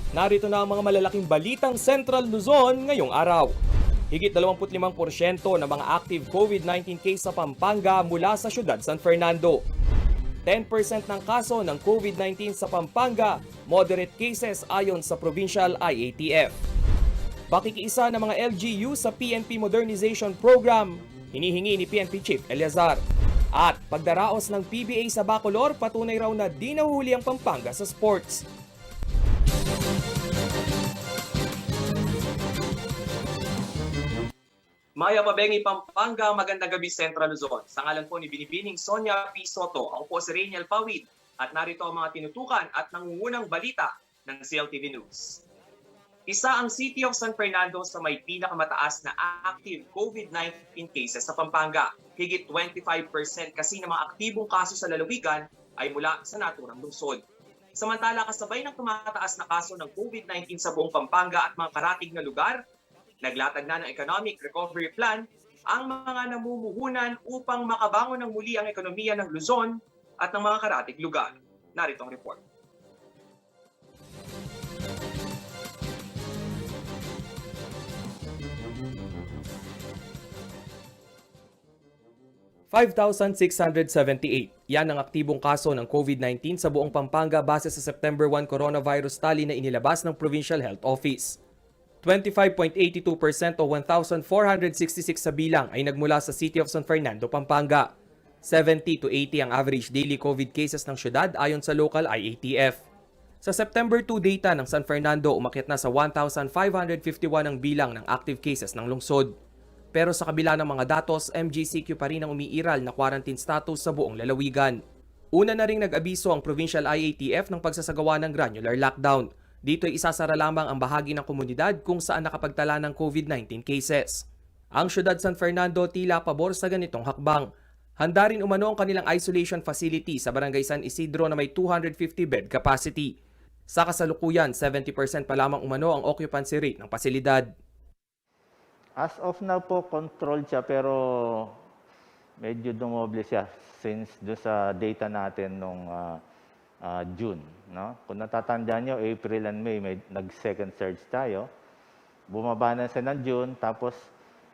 Narito na ang mga malalaking balitang Central Luzon ngayong araw. Higit 25% ng mga active COVID-19 case sa Pampanga mula sa siyudad San Fernando. 10% ng kaso ng COVID-19 sa Pampanga, moderate cases ayon sa Provincial IATF. Pakikiisa ng mga LGU sa PNP Modernization Program, hinihingi ni PNP Chief Eleazar. At pagdaraos ng PBA sa Bacolor, patunay raw na di nahuli ang Pampanga sa sports. Maya Pabengi, Pampanga, magandang gabi Central Luzon. Sa ngalan po ni Binibining Sonia P. Soto, ako po si Rainiel Pawid at narito ang mga tinutukan at nangungunang balita ng CLTV News. Isa ang City of San Fernando sa may pinakamataas na active COVID-19 cases sa Pampanga. Higit 25% kasi ng mga aktibong kaso sa lalawigan ay mula sa naturang lungsod. Samantala, kasabay ng tumataas na kaso ng COVID-19 sa buong Pampanga at mga karatig na lugar, naglatag na ng Economic Recovery Plan ang mga namumuhunan upang makabangon ng muli ang ekonomiya ng Luzon at ng mga karatig lugar. Narito ang report. $5,678. Yan ang aktibong kaso ng COVID-19 sa buong Pampanga base sa September 1 coronavirus tally na inilabas ng Provincial Health Office. 25.82% o 1,466 sa bilang ay nagmula sa City of San Fernando, Pampanga. 70 to 80 ang average daily COVID cases ng syudad ayon sa local IATF. Sa September 2 data ng San Fernando, umakyat na sa 1,551 ang bilang ng active cases ng lungsod. Pero sa kabila ng mga datos, MGCQ pa rin ang umiiral na quarantine status sa buong lalawigan. Una na ring nag-abiso ang Provincial IATF ng pagsasagawa ng granular lockdown. Dito ay isasara lamang ang bahagi ng komunidad kung saan nakapagtala ng COVID-19 cases. Ang syudad San Fernando tila pabor sa ganitong hakbang. Handa rin umano ang kanilang isolation facility sa Barangay San Isidro na may 250 bed capacity. Sa kasalukuyan, 70% pa lamang umano ang occupancy rate ng pasilidad. As of now po, controlled siya pero medyo dumoble siya since do sa data natin nung June. No? Kung natatandaan nyo, April and May, nag-second surge tayo. Bumaba na siya ng June, tapos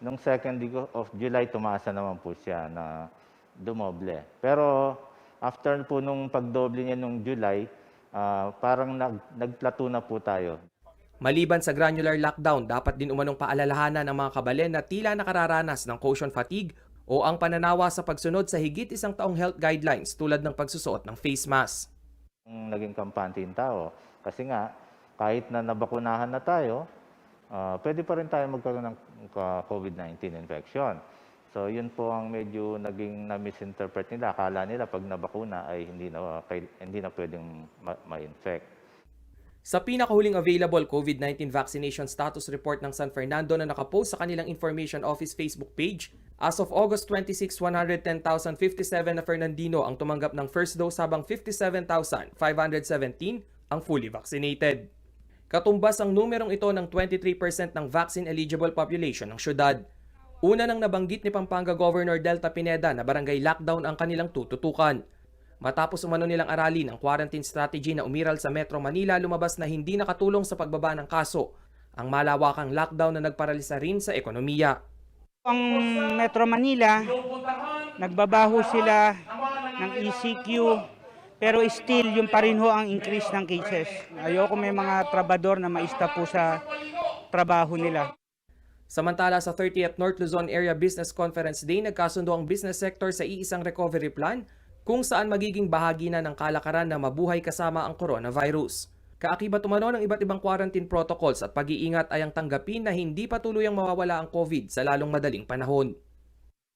nung second week of July, tumasa naman po siya na dumoble. Pero after po nung pagdoble niya nung July, parang nagplateau na po tayo. Maliban sa granular lockdown, dapat din umanong paalalahanan ng mga kabalen na tila nakararanas ng caution fatigue o ang pananawa sa pagsunod sa higit isang taong health guidelines tulad ng pagsusuot ng face mask. Naging kampante yung tao. Kasi nga, kahit na nabakunahan na tayo, pwede pa rin tayo magkaroon ng COVID-19 infection. So yun po ang medyo naging na-misinterpret nila. Akala nila pag nabakuna ay hindi na pwedeng ma-infect. Sa pinakahuling available COVID-19 vaccination status report ng San Fernando na nakapost sa kanilang Information Office Facebook page, as of August 26, 110,057 na Fernandino ang tumanggap ng first dose habang 57,517 ang fully vaccinated. Katumbas ang numerong ito ng 23% ng vaccine-eligible population ng syudad. Una nang nabanggit ni Pampanga Governor Delta Pineda na barangay lockdown ang kanilang tututukan. Matapos umano nilang aralin ang quarantine strategy na umiral sa Metro Manila, lumabas na hindi nakatulong sa pagbaba ng kaso ang malawakang lockdown na nagparalisa rin sa ekonomiya. Ang Metro Manila, nagbabaho sila ng ECQ, pero still yung pa rin ho ang increase ng cases. Ayoko may mga trabador na maista po sa trabaho nila. Samantala sa 30th North Luzon Area Business Conference Day, nagkasundo ang business sector sa iisang recovery plan kung saan magiging bahagi na ng kalakaran na mabuhay kasama ang coronavirus. Kaakibat umano ng iba't ibang quarantine protocols at pag-iingat ay ang tanggapin na hindi pa tuluyang mawawala ang COVID sa lalong madaling panahon.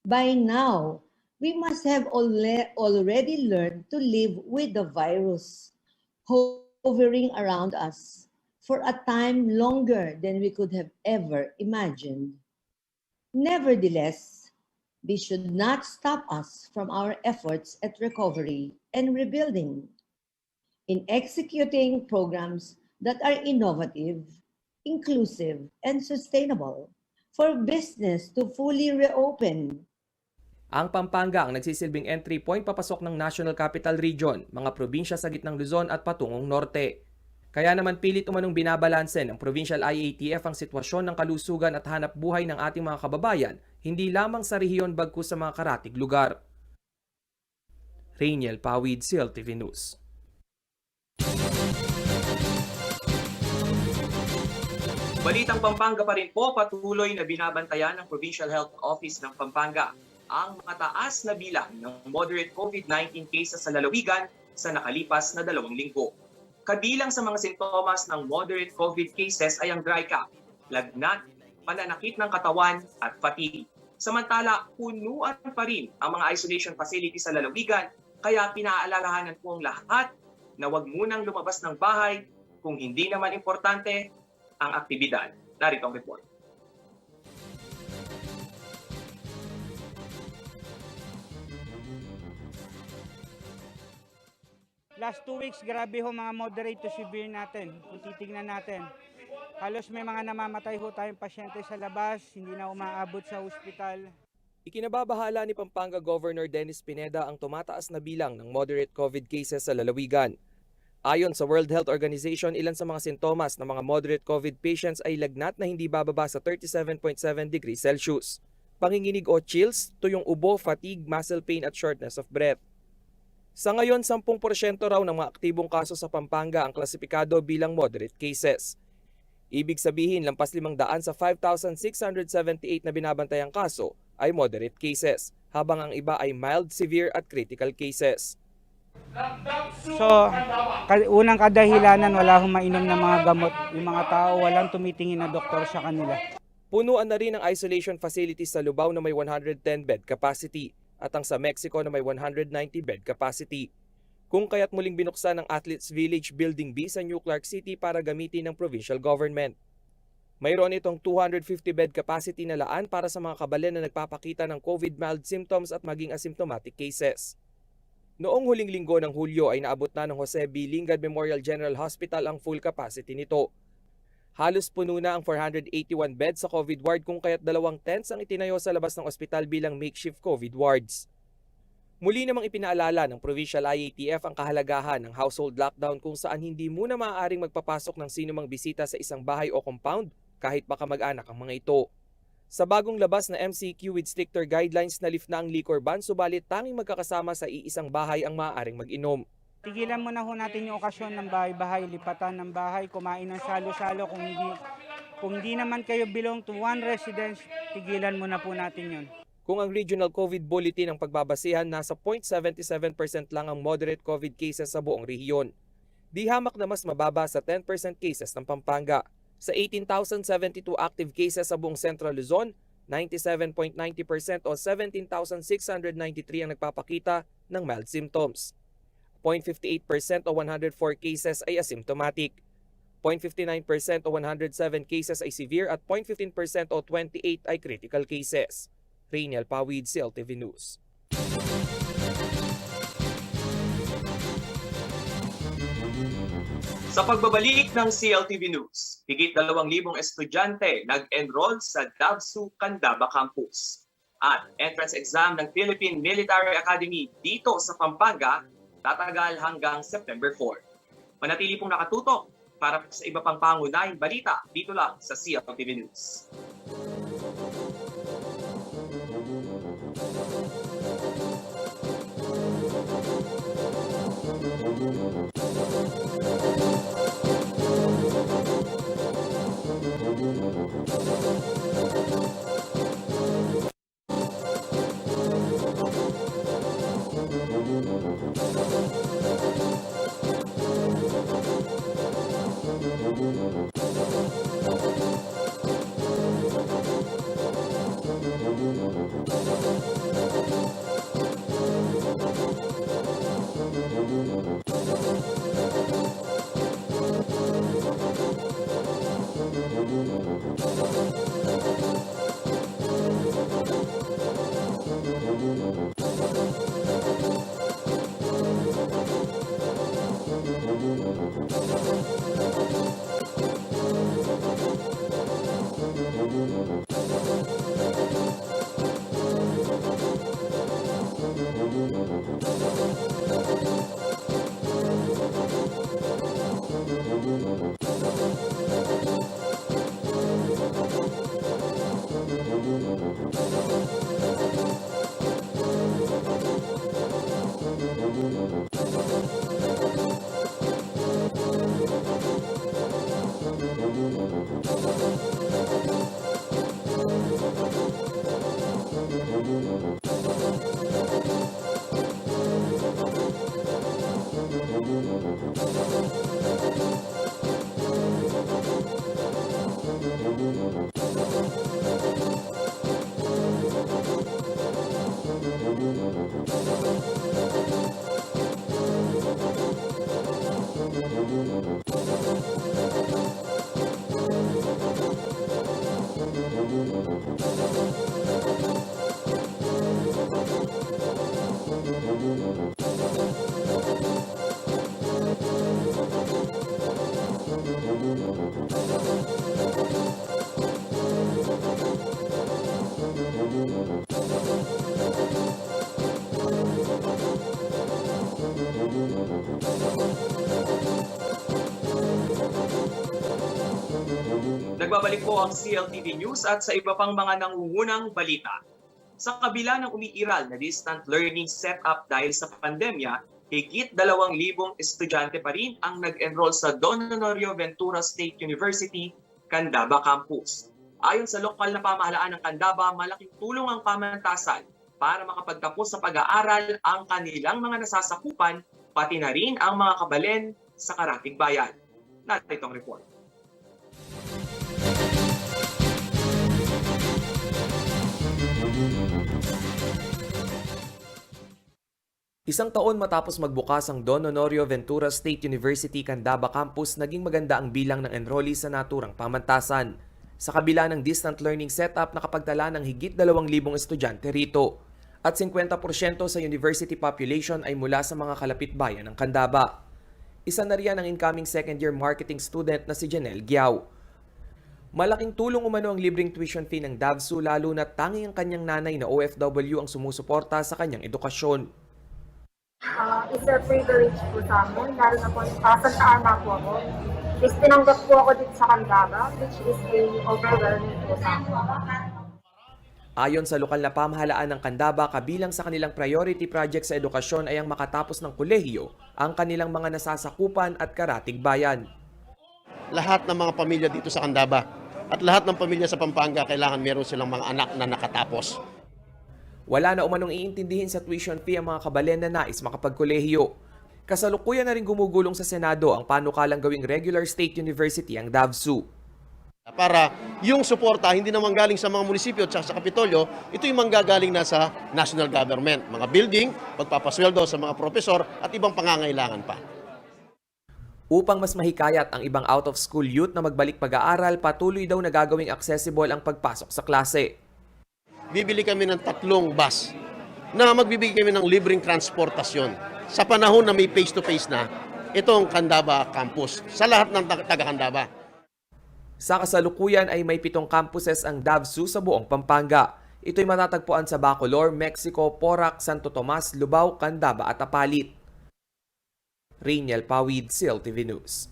By now, we must have already learned to live with the virus hovering around us for a time longer than we could have ever imagined. Nevertheless, this should not stop us from our efforts at recovery and rebuilding. In executing programs that are innovative, inclusive, and sustainable for business to fully reopen. Ang Pampanga ang nagsisilbing entry point papasok ng National Capital Region, mga probinsya sa gitnang Luzon at patungong norte. Kaya naman pilit umanong binabalanse ng Provincial IATF ang sitwasyon ng kalusugan at hanap buhay ng ating mga kababayan, hindi lamang sa rehiyon bagkus sa mga karatig lugar. Rainiel Pawid, CLTV News. Balitang Pampanga pa rin po, patuloy na binabantayan ng Provincial Health Office ng Pampanga ang mataas na bilang ng moderate COVID-19 cases sa lalawigan sa nakalipas na 2 linggo. Kabilang sa mga sintomas ng moderate COVID cases ay ang dry cough, lagnat, pananakit ng katawan at fatigue. Samantala, punuan pa rin ang mga isolation facilities sa lalawigan, kaya pinaalalahanan po ang lahat na huwag munang lumabas ng bahay kung hindi naman importante ang aktibidad. Narito ang report. Last 2 weeks, grabe ho mga moderate to severe natin. Kung titignan natin, halos may mga namamatay ho tayong pasyente sa labas, hindi na umaabot sa ospital. Ikinababahala ni Pampanga Governor Dennis Pineda ang tumataas na bilang ng moderate COVID cases sa lalawigan. Ayon sa World Health Organization, ilan sa mga sintomas ng mga moderate COVID patients ay lagnat na hindi bababa sa 37.7 degrees Celsius, panginginig o chills, tuyong ubo, fatigue, muscle pain at shortness of breath. Sa ngayon, 10% raw ng mga aktibong kaso sa Pampanga ang klasipikado bilang moderate cases. Ibig sabihin, lampas 500 sa 5,678 na binabantayang kaso ay moderate cases, habang ang iba ay mild, severe at critical cases. So, unang kadahilanan, wala hong mainom na mga gamot. Yung mga tao, walang tumitingin na doktor sa kanila. Punuan na rin ang isolation facilities sa Lubao na may 110 bed capacity at ang sa Mexico na may 190 bed capacity. Kung kaya't muling binuksan ang Athletes Village Building B sa New Clark City para gamitin ng provincial government. Mayroon itong 250 bed capacity na laan para sa mga kabalen na nagpapakita ng COVID mild symptoms at maging asymptomatic cases. Noong huling linggo ng Hulyo ay naabot na ng Jose B. Lingad Memorial General Hospital ang full capacity nito. Halos puno na ang 481 beds sa COVID ward kung kaya't 2 tents ang itinayo sa labas ng ospital bilang makeshift COVID wards. Muli namang ipinaalala ng Provincial IATF ang kahalagahan ng household lockdown kung saan hindi muna maaaring magpapasok ng sinumang bisita sa isang bahay o compound kahit baka mag-anak ang mga ito. Sa bagong labas na MCQ with stricter guidelines na lift na ang liquor ban, subalit tanging magkakasama sa iisang bahay ang maaaring mag-inom. Tigilan muna ho natin yung okasyon ng bahay-bahay, lipatan ng bahay, kumain ng salo-salo. Kung hindi naman kayo belong to one residence, tigilan muna po natin yun. Kung ang regional COVID bulletin ng pagbabasihan, nasa 0.77% lang ang moderate COVID cases sa buong rehiyon. Di hamak na mas mababa sa 10% cases ng Pampanga. Sa 18,072 active cases sa buong Central Luzon, 97.90% o 17,693 ang nagpapakita ng mild symptoms. 0.58% o 104 cases ay asymptomatic. 0.59% o 107 cases ay severe at 0.15% o 28 ay critical cases. Rainiel Pawid, CLTV News. Sa pagbabalik ng CLTV News, higit 2,000 estudyante nag-enroll sa Davsu Candaba Campus. At entrance exam ng Philippine Military Academy dito sa Pampanga tatagal hanggang September 4. Manatili pong nakatutok para sa iba pang pangunahing balita dito lang sa CLTV News. Nagbabalik po ang CLTV News at sa iba pang mga nangungunang balita. Sa kabila ng umiiral na distant learning setup dahil sa pandemya, higit 2,000 estudyante pa rin ang nag-enroll sa Don Honorio Ventura State University, Candaba Campus. Ayon sa lokal na pamahalaan ng Candaba, malaking tulong ang pamantasan para makapagtapos sa pag-aaral ang kanilang mga nasasakupan, pati na rin ang mga kabalen sa Karatig Bayan. Narito itong report. Isang taon matapos magbukas ang Don Honorio Ventura State University Candaba Campus, naging maganda ang bilang ng enrollees sa naturang pamantasan. Sa kabila ng distant learning setup, nakapagtala ng higit 2,000 estudyante rito. At 50% sa university population ay mula sa mga kalapit bayan ng Candaba. Isa na riyan ang incoming second-year marketing student na si Janelle Giao. Malaking tulong umano ang libreng tuition fee ng DAVSU, lalo na tanging ang kanyang nanay na OFW ang sumusuporta sa kanyang edukasyon. It's a privilege po sa amin, lalo na po Santa Ana po ako. Is tinanggap po ako dito sa Candaba, which is a overwhelming po sa amin. Ayon sa lokal na pamahalaan ng Candaba, kabilang sa kanilang priority project sa edukasyon ay ang makatapos ng kolehiyo ang kanilang mga nasasakupan at karatig bayan. Lahat ng mga pamilya dito sa Candaba at lahat ng pamilya sa Pampanga kailangan meron silang mga anak na nakatapos. Wala na umanong iintindihin sa tuition fee ang mga kabalen na nais makapagkolehiyo. Kasalukuyan na rin gumugulong sa Senado ang panukalang gawing regular state university ang DAVSU. Para yung suporta hindi naman galing sa mga munisipyo at sa Kapitolyo, ito yung manggagaling na sa national government. Mga building, pagpapasweldo sa mga profesor at ibang pangangailangan pa. Upang mas mahikayat ang ibang out-of-school youth na magbalik pag-aaral, patuloy daw na gagawing accessible ang pagpasok sa klase. Bibili kami ng 3 bus na magbibigay kami ng libreng transportasyon sa panahon na may face-to-face na itong Candaba Campus sa lahat ng taga-Candaba. Sa kasalukuyan ay may 7 campuses ang DAVSU sa buong Pampanga. Ito'y matatagpuan sa Bacolor, Mexico, Porac, Santo Tomas, Lubao, Candaba at Apalit. Rainiel Pawid, CLTV News.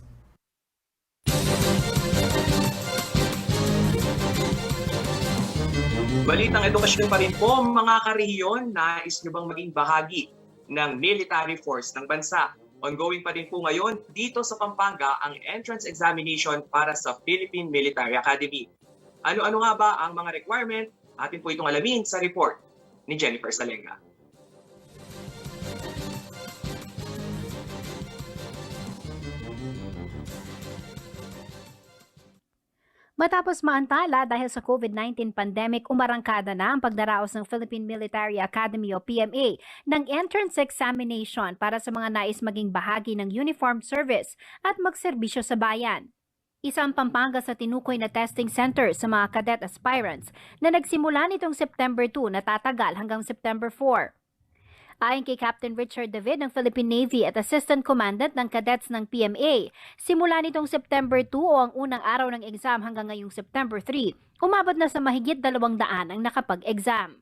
Balitang edukasyon pa rin po, mga karehiyon, nais nyo bang maging bahagi ng military force ng bansa? Ongoing pa rin po ngayon dito sa Pampanga ang entrance examination para sa Philippine Military Academy. Ano-ano nga ba ang mga requirement? Atin po itong alamin sa report ni Jennifer Salenga. Matapos maantala dahil sa COVID-19 pandemic, umarangkada na ang pagdaraos ng Philippine Military Academy o PMA ng entrance examination para sa mga nais maging bahagi ng uniform service at magserbisyo sa bayan. Isa ang Pampanga sa tinukoy na testing center sa mga cadet aspirants na nagsimula nitong September 2 na tatagal hanggang September 4. Ayon kay Captain Richard David ng Philippine Navy at Assistant Commandant ng Cadets ng PMA, simula nitong September 2 o ang unang araw ng exam hanggang ngayong September 3, umabot na sa mahigit 200 ang nakapag-exam.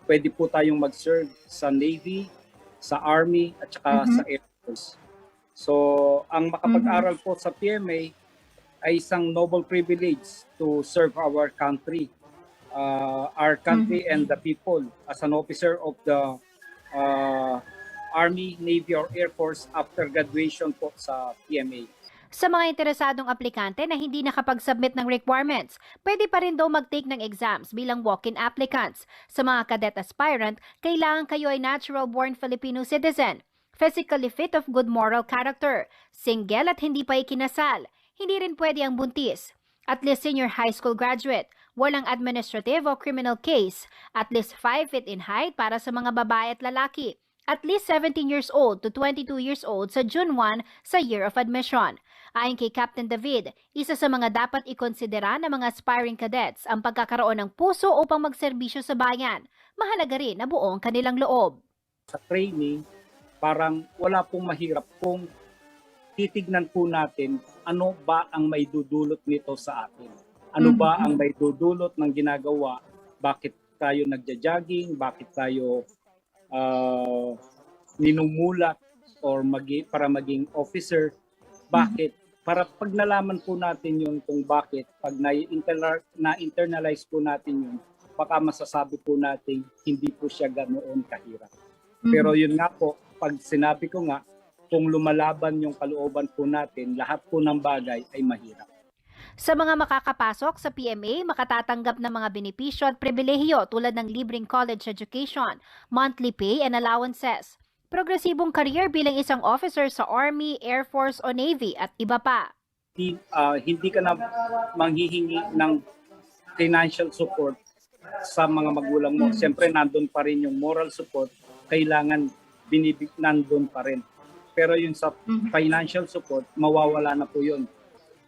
Pwede po tayong mag-serve sa Navy, sa Army at saka sa Air Force. So, ang makapag-aral po sa PMA ay isang noble privilege to serve our country and the people as an officer of the Army, Navy, or Air Force after graduation po sa PMA. Sa mga interesadong aplikante na hindi nakapag-submit ng requirements, pwede pa rin daw mag-take ng exams bilang walk-in applicants. Sa mga cadet aspirant, kailangan kayo ay natural-born Filipino citizen, physically fit of good moral character, single at hindi pa ikinasal, hindi rin pwede ang buntis, at least senior high school graduate, walang administrative o criminal case, at least 5 feet in height para sa mga babae at lalaki, at least 17 years old to 22 years old sa June 1 sa year of admission. Ayon kay Captain David, isa sa mga dapat ikonsidera ng mga aspiring cadets ang pagkakaroon ng puso upang magserbisyo sa bayan. Mahalaga rin na buong kanilang loob. Sa training, parang wala pong mahirap kung titignan po natin ano ba ang may dudulot nito sa atin. Ano ba ang may dudulot ng ginagawa? Bakit tayo nagja-jogging? Bakit tayo ninumulat or para maging officer? Bakit? Para pag nalaman po natin yun kung bakit, pag na-internalize po natin yun, baka masasabi po natin hindi po siya ganoon kahirap. Pero yun nga po, pag sinabi ko nga, kung lumalaban yung kalooban po natin, lahat po ng bagay ay mahirap. Sa mga makakapasok sa PMA, makatatanggap ng mga benepisyo at pribilehiyo tulad ng libreng college education, monthly pay and allowances, progresibong career bilang isang officer sa Army, Air Force o Navy at iba pa. Hindi ka na manghihingi ng financial support sa mga magulang mo. Siyempre, nandun pa rin yung moral support, kailangan nandun pa rin. Pero yun sa financial support, mawawala na po yun.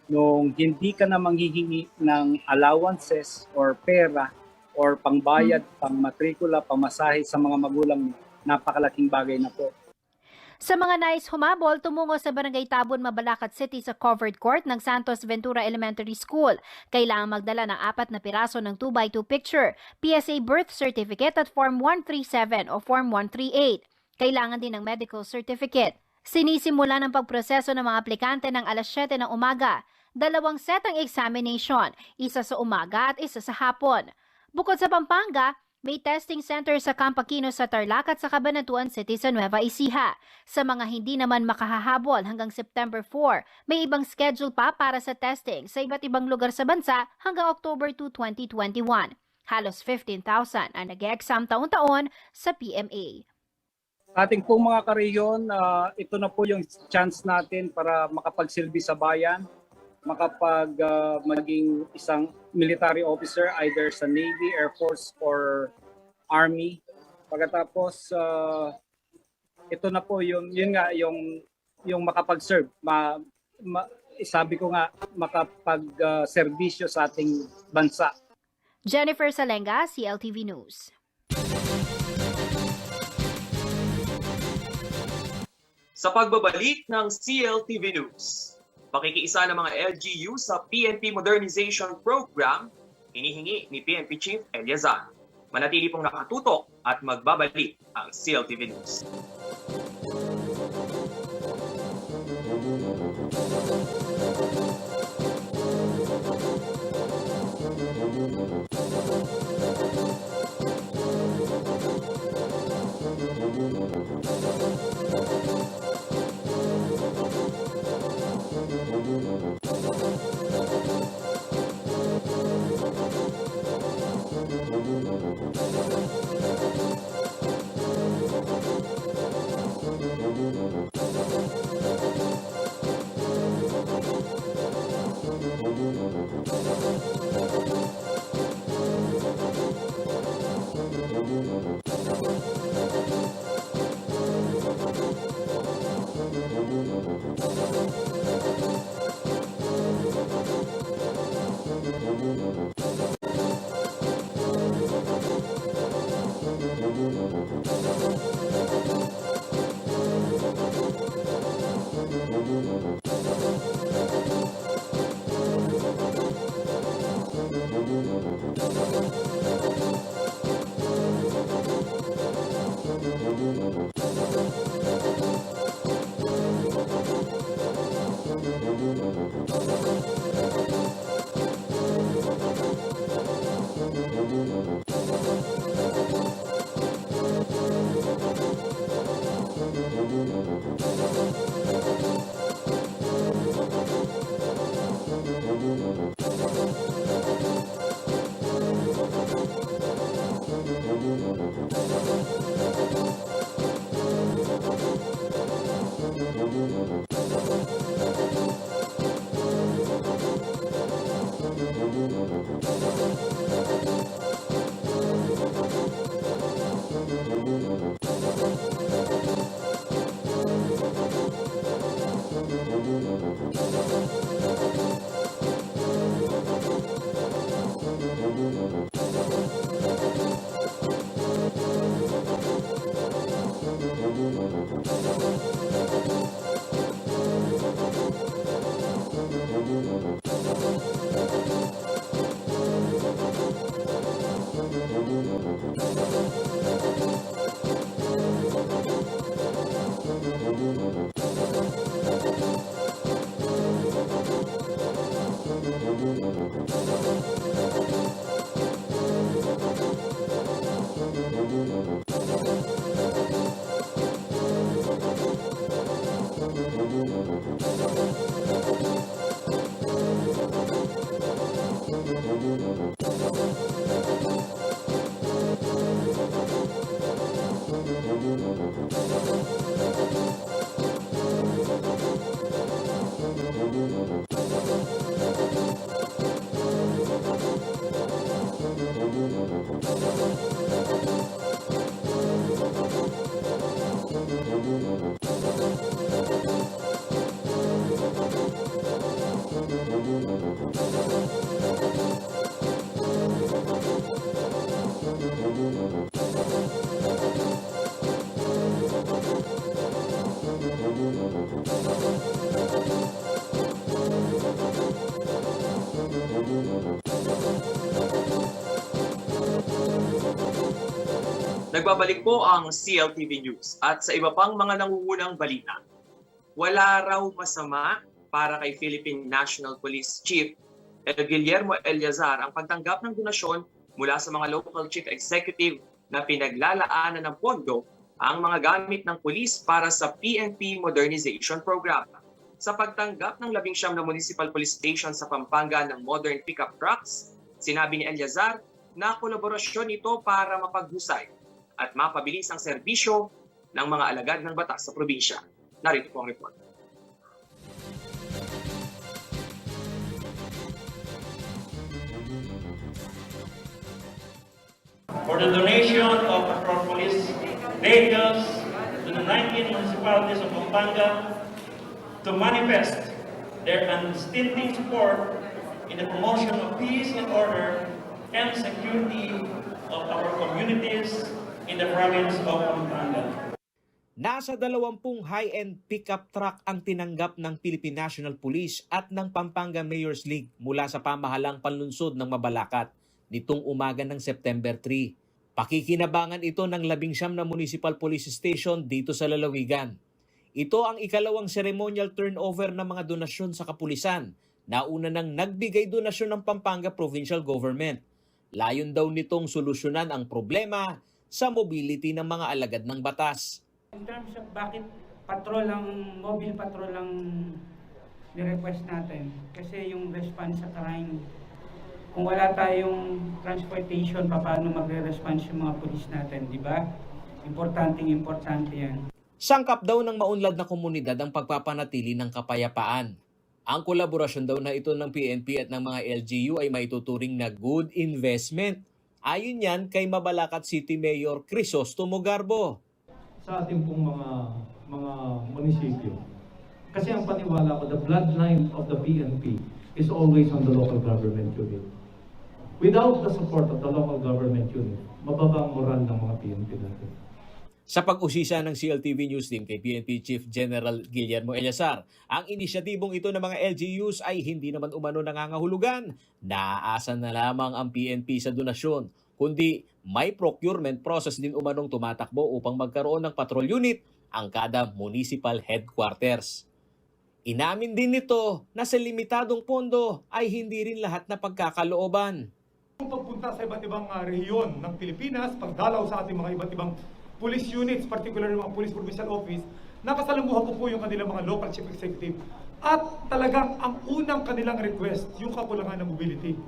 Nung hindi ka na manghihingi ng allowances or pera or pangbayad, pangmatrikula, pamasahe sa mga magulang mo, napakalaking bagay na po. Sa mga nais humabol, tumungo sa Barangay Tabon, Mabalacat City sa covered court ng Santos Ventura Elementary School. Kailangan magdala ng 4 na piraso ng 2x2 picture, PSA birth certificate at Form 137 o Form 138. Kailangan din ng medical certificate. Sinisimula ng pagproseso ng mga aplikante ng alas 7 ng umaga. 2 set ang examination, isa sa umaga at isa sa hapon. Bukod sa Pampanga, may testing center sa Camp Aquino sa Tarlac at sa Cabanatuan City sa Nueva Ecija. Sa mga hindi naman makahahabol hanggang September 4, may ibang schedule pa para sa testing sa iba't ibang lugar sa bansa hanggang October 2, 2021. Halos 15,000 ang nag-exam taon-taon sa PMA. Ating pong mga kareyon, ito na po yung chance natin para makapagsilbi sa bayan, maging isang military officer either sa Navy, Air Force, or Army. Pagkatapos, ito na po yung makapag-serve. Sabi ko nga, makapag-serbisyo sa ating bansa. Jennifer Salenga, CLTV News. Sa pagbabalik ng CLTV News, pakikiisa ng mga LGU sa PNP Modernization Program, hinihingi ni PNP Chief Eliazar. Manatili pong nakatutok at magbabalik ang CLTV News. Nagbabalik po ang CLTV News at sa iba pang mga nangungunang balita. Wala raw masama para kay Philippine National Police Chief Guillermo Eleazar ang pagtanggap ng donasyon mula sa mga local chief executive na pinaglalaanan ng pondo ang mga gamit ng pulis para sa PNP Modernization Program. Sa pagtanggap ng 19 na municipal police station sa Pampanga ng modern pickup trucks, sinabi ni Eleazar na kolaborasyon ito para mapaghusay at mapabilis ang serbisyo ng mga alagad ng batas sa probinsya. Narito po ang report. For the donation of patrol police vehicles to the 19 municipalities of Pampanga to manifest their unstinting support in the promotion of peace and order and security of our communities in the province of Pampanga. Nasa 20 high-end pickup truck ang tinanggap ng Philippine National Police at ng Pampanga Mayor's League mula sa pamahalang panlunsod ng Mabalacat nitong umaga ng September 3. Pakikinabangan ito ng 19 na municipal police station dito sa lalawigan. Ito ang ikalawang ceremonial turnover ng mga donasyon sa kapulisan. Nauna nang nagbigay donasyon ng Pampanga Provincial Government. Layon daw nitong solusyonan ang problema sa mobility ng mga alagad ng batas. In terms of bakit mobile patrol ang ni-request natin, kasi yung response sa crime, kung wala tayong transportation, paano magre-response yung mga pulis natin, di ba? Importante yan. Sangkap daw ng maunlad na komunidad ang pagpapanatili ng kapayapaan. Ang kolaborasyon daw na ito ng PNP at ng mga LGU ay maituturing na good investment. Ayon yan kay Mabalacat City Mayor Crisostomo Garbo. Sa ating pong mga munisipyo. Kasi ang paniwala ko, the bloodline of the PNP is always on the local government unit. Without the support of the local government unit, mababa ang moral ng mga PNP natin. Sa pag-usisa ng CLTV News Team kay PNP Chief General Guillermo Eleazar, ang inisyatibong ito ng mga LGUs ay hindi naman umano nangangahulugan. Naaasa na lamang ang PNP sa donasyon, kundi may procurement process din umanong tumatakbo upang magkaroon ng patrol unit ang kada municipal headquarters. Inamin din nito na sa limitadong pondo ay hindi rin lahat na pagkakalooban. Pagpunta sa iba't ibang rehiyon ng Pilipinas, pagdalaw sa ating mga iba't ibang police units, particularly mga police provincial office, nakasalamuha po yung kanilang mga local chief executive. At talagang ang unang kanilang request, yung kakulangan ng mobility.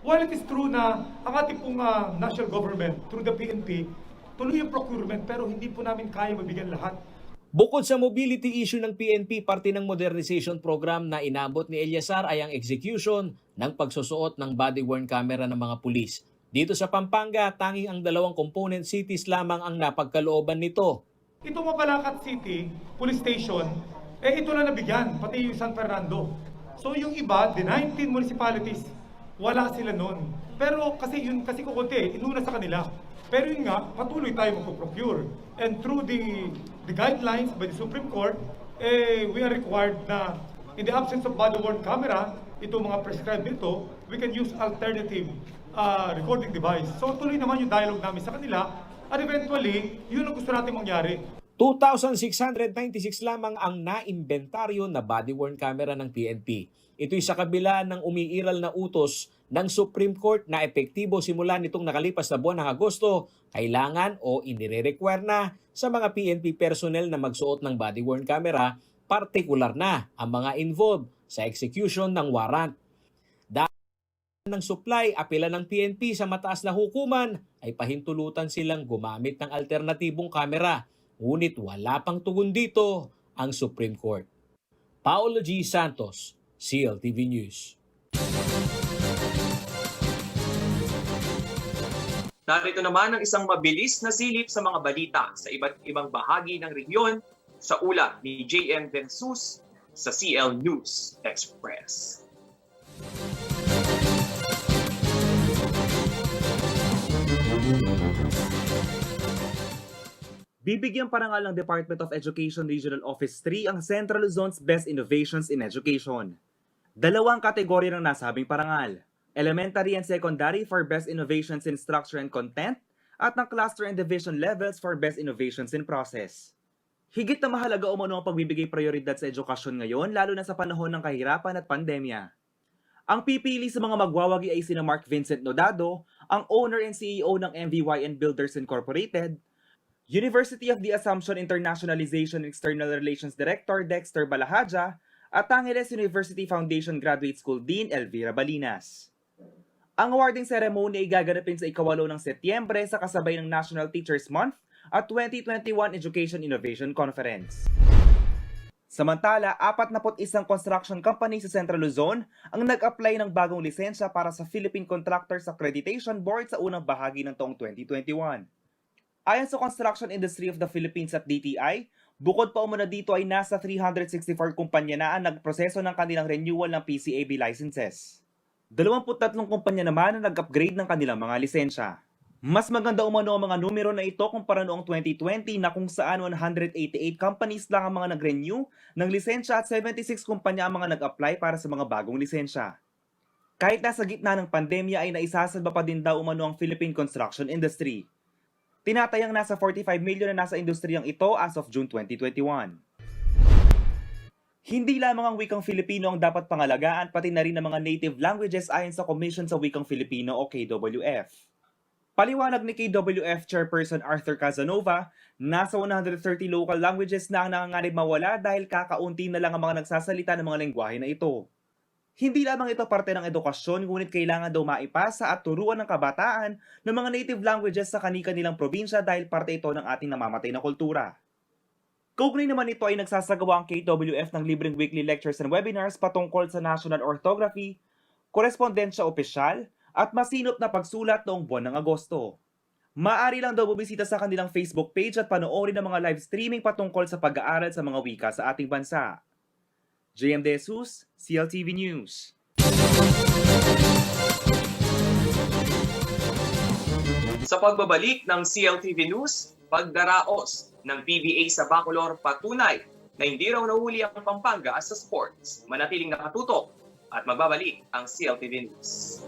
While it is true na ang ating pong national government, through the PNP, tuloy yung procurement, pero hindi po namin kaya mabigyan lahat. Bukod sa mobility issue ng PNP, parte ng modernization program na inabot ni Eleazar ay ang execution ng pagsusuot ng body-worn camera ng mga pulis. Dito sa Pampanga, tanging ang 2 component cities lamang ang napagkalooban nito. Itong Mabalacat City Police Station, Eh ito lang nabigyan, pati yung San Fernando. So yung iba, the 19 municipalities, wala sila nun. Pero kasi yun kasi kukunti, inuna sa kanila. Pero yun nga, patuloy tayo magpo-procure. And through the guidelines by the Supreme Court, we are required na in the absence of body-worn camera, itong mga prescribed nito, we can use alternative recording device. So tuloy naman yung dialogue namin sa kanila at eventually, yun ang gusto natin mangyari. 2,696 lamang ang naimbentaryo na body-worn camera ng PNP. Ito'y sa kabila ng umiiral na utos ng Supreme Court na epektibo simula nitong nakalipas na buwan ng Agosto, kailangan o inire-require na sa mga PNP personnel na magsuot ng body-worn camera, partikular na ang mga involved sa execution ng warrant. Dahil ng supply, apela ng PNP sa mataas na hukuman, ay pahintulutan silang gumamit ng alternatibong kamera. Ngunit wala pang tugon dito ang Supreme Court. Paolo G. Santos, CLTV News. Narito naman ang isang mabilis na silip sa mga balita sa iba't ibang bahagi ng rehiyon sa ulat ni JM Vensus sa CL News Express. Bibigyan parangal ng Department of Education Regional Office 3 ang Central Luzon's Best Innovations in Education. Dalawang kategorya ng nasabing parangal, Elementary and Secondary for Best Innovations in Structure and Content at ng Cluster and Division Levels for Best Innovations in Process. Higit na mahalaga umano ang pagbibigay prioridad sa edukasyon ngayon lalo na sa panahon ng kahirapan at pandemya. Ang pipili sa mga magwawagi ay sina Mark Vincent Nodado, ang owner and CEO ng MVYN Builders Incorporated, University of the Assumption Internationalization and External Relations Director Dexter Balahaja at Angeles University Foundation Graduate School Dean Elvira Balinas. Ang awarding ceremony ay gaganapin sa ika-8 ng Setyembre sa kasabay ng National Teachers Month at 2021 Education Innovation Conference. Samantala, 41 construction company sa Central Luzon ang nag-apply ng bagong lisensya para sa Philippine Contractors Accreditation Board sa unang bahagi ng taong 2021. Ayon sa Construction Industry of the Philippines at DTI, bukod pa umano dito ay nasa 364 kumpanya na ang nagproseso ng kanilang renewal ng PCAB licenses. 23 kumpanya naman ang nag-upgrade ng kanilang mga lisensya. Mas maganda umano ang mga numero na ito kumpara noong 2020 na kung saan 188 companies lang ang mga nag-renew ng lisensya at 76 kumpanya ang mga nag-apply para sa mga bagong lisensya. Kahit nasa gitna ng pandemya ay naisasalba pa din daw umano ang Philippine construction industry. Tinatayang nasa 45 million na nasa industriyang ito as of June 2021. Hindi lamang ang wikang Filipino ang dapat pangalagaan, pati na rin ang mga native languages ayon sa Commission sa Wikang Filipino o KWF. Paliwanag ni KWF Chairperson Arthur Casanova, nasa 130 local languages na ang nanganganib mawala dahil kakaunti na lang ang mga nagsasalita ng mga lengguwahe na ito. Hindi lamang ito parte ng edukasyon, ngunit kailangan daw maipasa at turuan ng kabataan ng mga native languages sa kani-kanilang probinsya dahil parte ito ng ating namamatay na kultura. Kaugnay naman ito ay nagsasagawa ang KWF ng libreng weekly lectures and webinars patungkol sa national orthography, korespondensya opisyal, at masinop na pagsulat noong buwan ng Agosto. Maaari lang daw bumisita sa kanilang Facebook page at panoorin ang mga live streaming patungkol sa pag-aaral sa mga wika sa ating bansa. JM De Jesus, CLTV News. Sa pagbabalik ng CLTV News, pagdaraos ng PBA sa Bacolor patunay na hindi raw nahuli ang Pampanga as sa sports. Manatiling nakatutok at magbabalik ang CLTV News.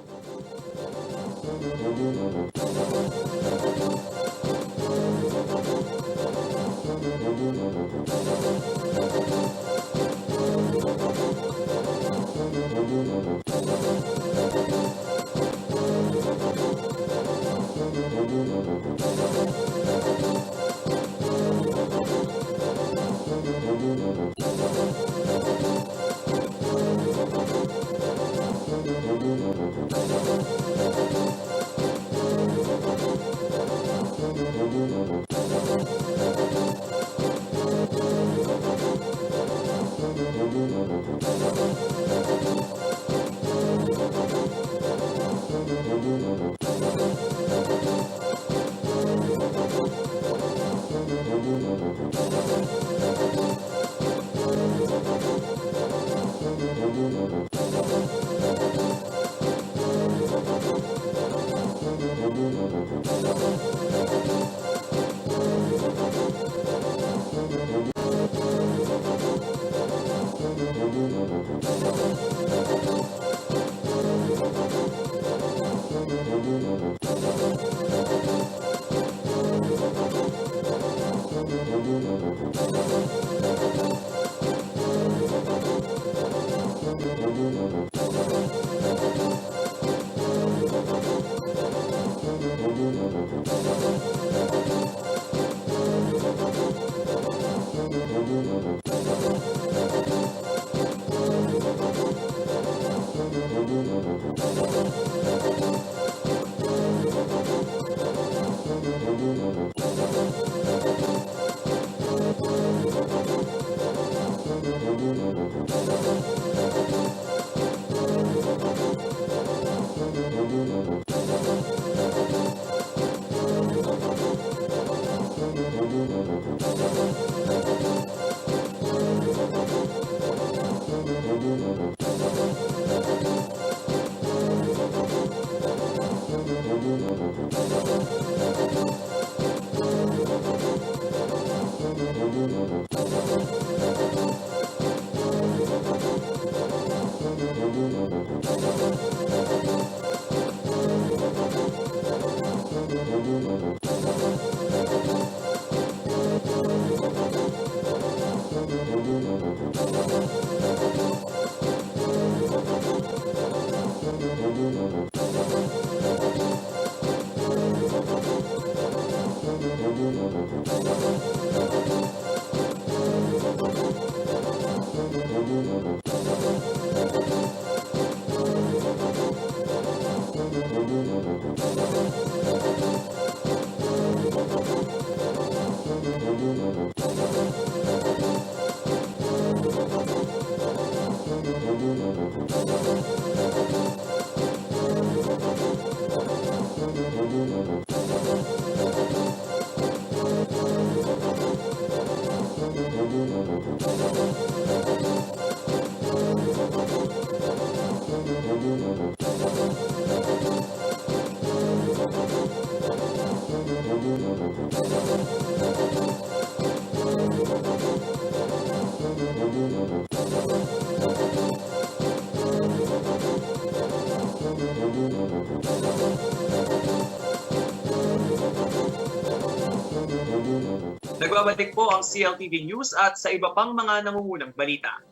Nagbabalik po ang CLTV News at sa iba pang mga nangungunang balita.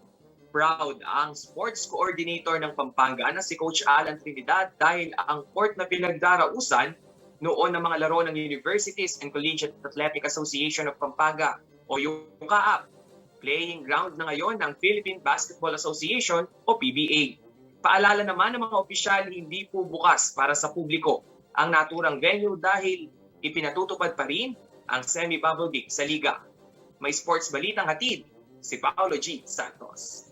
Proud ang sports coordinator ng Pampanga na si Coach Alan Trinidad dahil ang court na pinagdarausan noon ng mga laro ng Universities and Collegiate Athletic Association of Pampanga o yung CAAP, playing ground na ngayon ng Philippine Basketball Association o PBA. Paalala naman ng mga opisyal, hindi po bukas para sa publiko ang naturang venue dahil ipinatutupad pa rin ang semi-bubble game sa liga. May sports balitang hatid si Paolo G. Santos.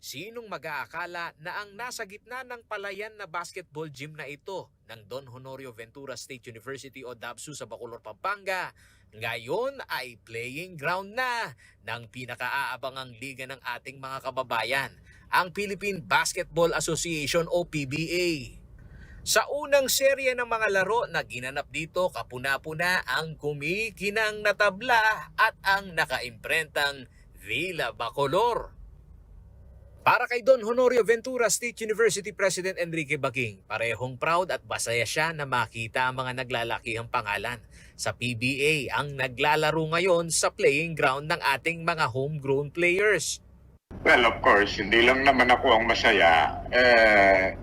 Sinong mag-aakala na ang nasa gitna ng palayan na basketball gym na ito ng Don Honorio Ventura State University o DABSU sa Bacolor, Pampanga, ngayon ay playing ground na ng pinakaabangang liga ng ating mga kababayan, ang Philippine Basketball Association o PBA. Sa unang serye ng mga laro na ginanap dito, kapuna-puna ang kumikinang na tabla at ang nakaimprentang Villa Bacolor. Para kay Don Honorio Ventura State University President Enrique Baking, parehong proud at masaya siya na makita ang mga naglalakihang pangalan sa PBA ang naglalaro ngayon sa playing ground ng ating mga homegrown players. Well, of course, hindi lang naman ako ang masaya.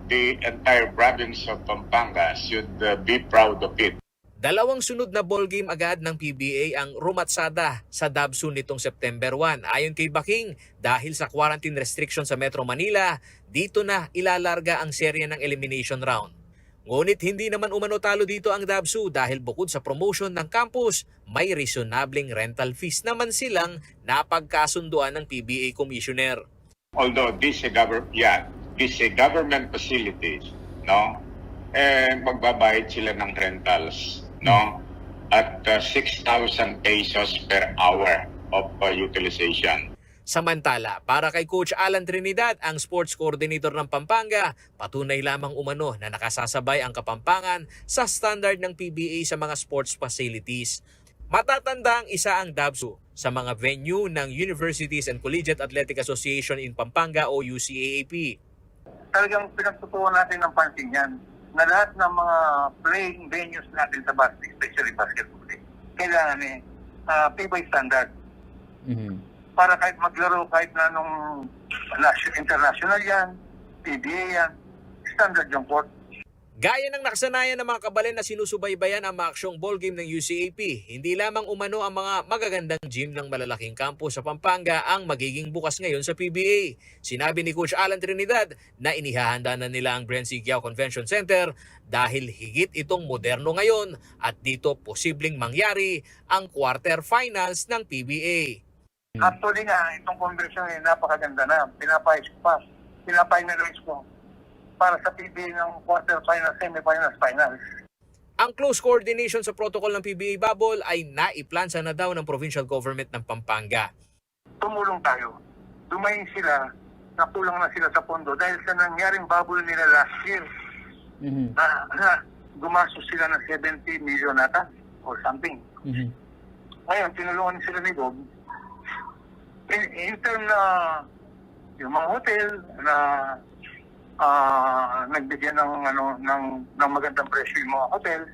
The entire province of Pampanga should be proud of it. Dalawang sunod na ball game agad ng PBA ang rumatsada sa DABSU nitong September 1. Ayon kay Baking, dahil sa quarantine restriction sa Metro Manila, dito na ilalarga ang serye ng elimination round. Ngunit hindi naman umano talo dito ang DABSU dahil bukod sa promotion ng campus, may reasonabling rental fees naman silang napagkasunduan ng PBA Commissioner. Although this is government facilities, no? Magbabayad sila ng rentals, no? At 6,000 pesos per hour of utilization. Samantala, para kay Coach Alan Trinidad, ang sports coordinator ng Pampanga, patunay lamang umano na nakasasabay ang Kapampangan sa standard ng PBA sa mga sports facilities. Matatanda ang isa ang DABSU sa mga venue ng Universities and Collegiate Athletic Association in Pampanga o UCAAP. Talagang pinagtutuan natin ng pansin yan na lahat ng mga playing venues natin sa basket, especially basketball, kailangan PBA standard. Para kahit maglaro kahit na nung international yan, PBA yan, standard yung court. Gaya ng nakasanayan ng mga kabalan na sinusubaybayan ang maaksyong ballgame ng UCAP, hindi lamang umano ang mga magagandang gym ng malalaking kampo sa Pampanga ang magiging bukas ngayon sa PBA. Sinabi ni Coach Alan Trinidad na inihahanda na nila ang Brent Sigyao Convention Center dahil higit itong moderno ngayon at dito posibleng mangyari ang quarterfinals ng PBA. Actually nga, itong convention ay napakaganda na. Pinafinalize ko para sa PBA ng quarterfinals, semifinals, finals. Ang close coordination sa protocol ng PBA bubble ay naiplansa na daw ng provincial government ng Pampanga. Tumulong tayo. Dumayin sila, nakulang na sila sa pondo dahil sa nangyaring bubble nila last year. Gumastos sila ng 70 million ata or something. Ngayon, tinulungan sila ni Bob. In term na yung mga hotel na nagbigyan ng magandang presyo yung mga hotel.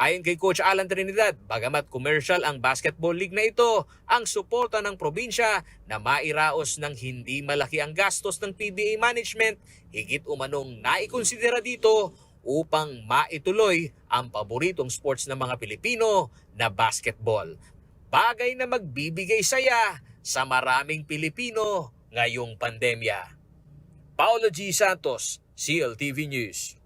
Ayon kay Coach Alan Trinidad, bagamat commercial ang basketball league na ito, ang suporta ng probinsya na mairaos ng hindi malaki ang gastos ng PBA management, higit umanong naikonsidera dito upang maituloy ang paboritong sports ng mga Pilipino na basketball. Bagay na magbibigay saya sa maraming Pilipino ngayong pandemya. Paolo G. Santos, CLTV News.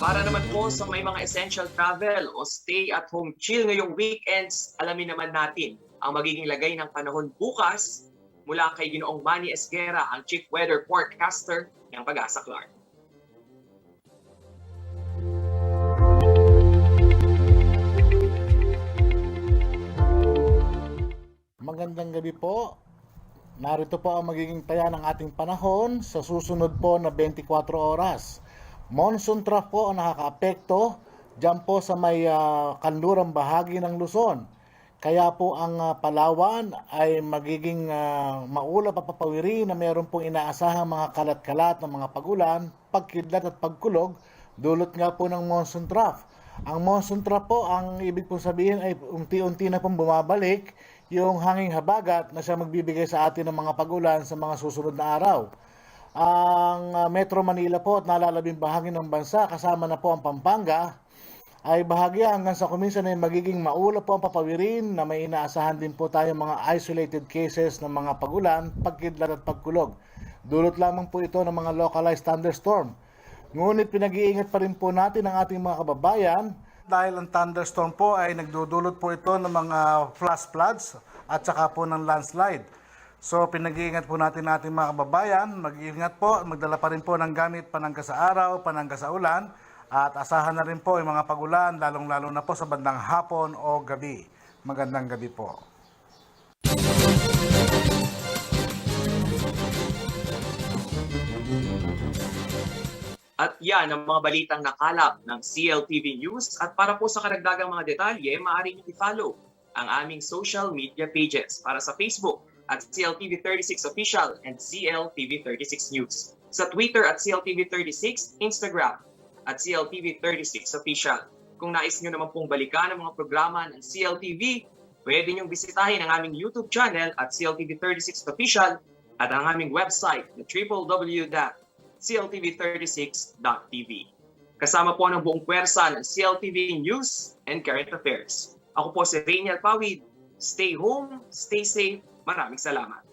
Para naman po sa may mga essential travel o stay-at-home chill ngayong weekends, alamin naman natin ang magiging lagay ng panahon bukas mula kay Ginoong Manny Esguera, ang Chief Weather Forecaster ng Pag-asa Clark. Magandang gabi po. Narito po ang magiging taya ng ating panahon sa susunod po na 24 oras. Monsoon trough po ang nakakaapekto dyan po sa may kanlurang bahagi ng Luzon. Kaya po ang Palawan ay magiging maulap at papawiri na mayroon pong inaasahang mga kalat-kalat ng mga pagulan, pagkidlat at pagkulog, dulot nga po ng monsoon trough. Ang monsoon trough po, ang ibig pong sabihin ay unti-unti na pong bumabalik yung hanging habagat na siya magbibigay sa atin ng mga pagulan sa mga susunod na araw. Ang Metro Manila po at nalalabing bahagi ng bansa kasama na po ang Pampanga ay bahagya hanggang sa kuminsan ay magiging maulap po ang papawirin na may inaasahan din po tayong mga isolated cases ng mga pagulan, pagkidlat at pagkulog. Dulot lamang po ito ng mga localized thunderstorm. Ngunit pinag-iingat pa rin po natin ang ating mga kababayan dahil ang thunderstorm po ay nagdudulot po ito ng mga flash floods at saka po ng landslide. So pinag-iingat po natin ating mga kababayan, mag-iingat po, magdala pa rin po ng gamit panangga sa araw, panangga sa ulan, at asahan na rin po yung mga pagulan, lalong-lalo na po sa bandang hapon o gabi. Magandang gabi po. At yan ang mga balitang nakalap ng CLTV News. At para po sa karagdagang mga detalye, maaari niyo i-follow ang aming social media pages para sa Facebook at CLTV36 Official and CLTV36 News. Sa Twitter at CLTV36, Instagram at CLTV36 Official. Kung nais nyo naman pong balikan ang mga programa ng CLTV, pwede nyong bisitahin ang aming YouTube channel at CLTV36 Official at ang aming website na www.cltv36.tv. Kasama po ng buong pwersa ng CLTV News and Current Affairs. Ako po si Rainiel Pawid. Stay home, stay safe. Maraming salamat.